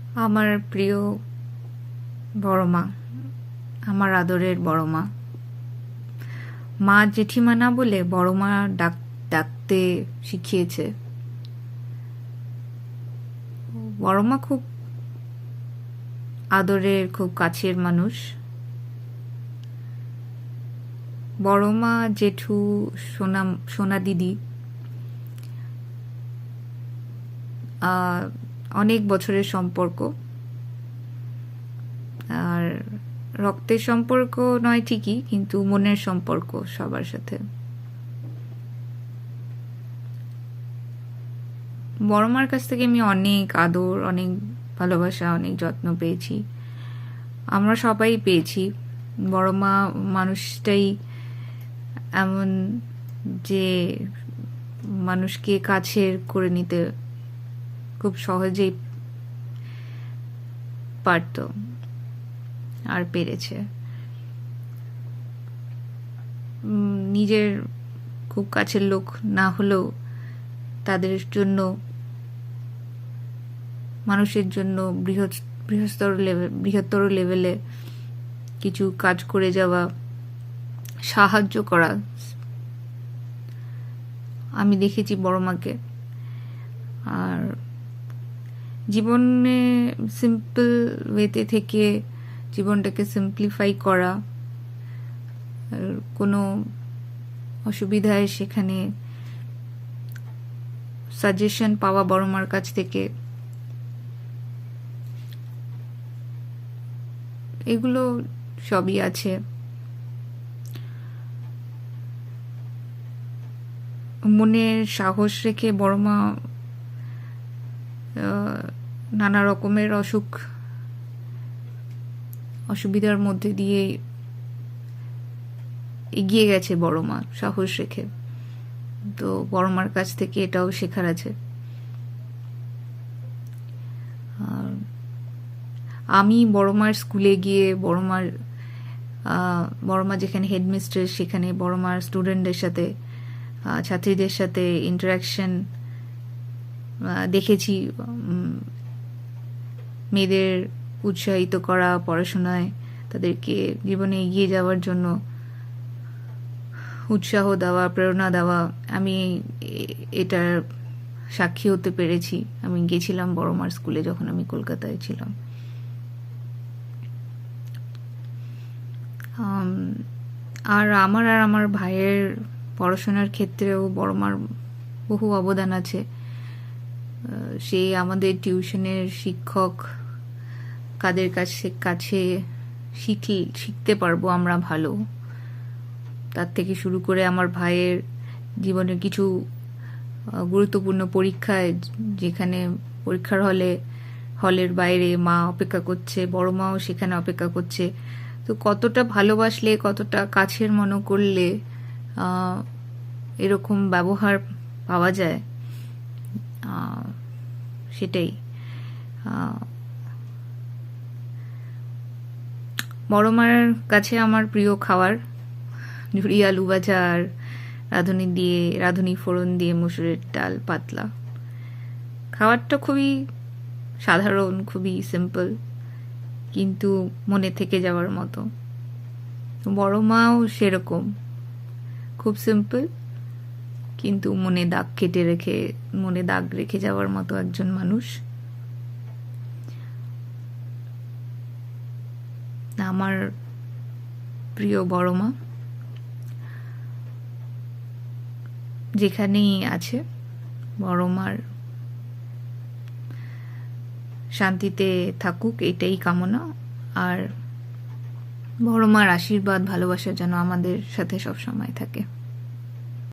আমার প্রিয় বড় মা, আমার আদরের বড় মা। মা জেঠিমা না বলে বড় মা ডাকতে শিখিয়েছে। বড় মা খুব আদরের, খুব কাছের মানুষ। বড় মা, জেঠু, সোনা দিদি অনেক বছরের সম্পর্ক। আর রক্তের সম্পর্ক নয় ঠিকই, কিন্তু মনের সম্পর্ক সবার সাথে। বড় মার কাছ থেকে আমি অনেক আদর, অনেক ভালোবাসা, অনেক যত্ন পেয়েছি। আমরা সবাই পেয়েছি। বড় মা মানুষটাই এমন যে মানুষকে কাছের করে নিতে খুব সহজেই পারত আর পেরেছে। নিজের খুব কাছের লোক না হলেও তাদের জন্য, মানুষের জন্য বৃহত্তর লেভেলে কিছু কাজ করে যাওয়া, সাহায্য করা আমি দেখেছি বড় মাকে। আর জীবনে সিম্পল ওয়েতে থেকে জীবনটাকে সিম্পলিফাই করা, কোনো অসুবিধায় সেখানে সাজেশন পাওয়া বড় মার কাছ থেকে, এগুলো সবই আছে। মনের সাহস রেখে বড় মা নানা রকমের অসুবিধার মধ্যে দিয়ে এগিয়ে গেছে বড় মা, সাহস রেখে। তো বড় মার কাছ থেকে এটাও শেখার আছে। আমি বড় মার স্কুলে গিয়ে বড় মা যেখানে হেডমিস্ট্রেস, সেখানে বড় মার স্টুডেন্টদের সাথে, ছাত্রীদের সাথে ইন্টারাকশন দেখেছি। মেয়েদের উৎসাহিত করা, পড়াশোনায় তাদেরকে জীবনে এগিয়ে যাওয়ার জন্য উৎসাহ দেওয়া, প্রেরণা দেওয়া, আমি এটার সাক্ষী হতে পেরেছি। আমি গেছিলাম বড় মার স্কুলে যখন আমি কলকাতায় ছিলাম। আর আমার ভাইয়ের পড়াশোনার ক্ষেত্রেও বড় মার বহু অবদান আছে। সে আমাদের টিউশনের শিক্ষক, কাদের কাছে শিখতে পারবো আমরা ভালো, তার থেকে শুরু করে আমার ভাইয়ের জীবনের কিছু গুরুত্বপূর্ণ পরীক্ষায়, যেখানে পরীক্ষার হলের বাইরে মা অপেক্ষা করছে, বড় মাও সেখানে অপেক্ষা করছে। তো কতটা ভালোবাসলে, কতটা কাছের মনে করলে এরকম ব্যবহার পাওয়া যায়, সেটাই। বড় মার কাছে আমার প্রিয় খাবার ঝুড়ি আলু ভাজা আর রাঁধুনি ফোড়ন দিয়ে মুসুরের ডাল পাতলা। খাবারটা খুবই সাধারণ, খুবই সিম্পল, কিন্তু মনে থেকে যাওয়ার মতো। বড় মাও সেরকম, খুব সিম্পল, কিন্তু মনে দাগ রেখে যাওয়ার মতো একজন মানুষ। আমার প্রিয় বড় মা যেখানেই আছে, বড় মার শান্তিতে থাকুক, এটাই কামনা। আর বড় মার আশীর্বাদ, ভালোবাসা যেন আমাদের সাথে সব সময় থাকে।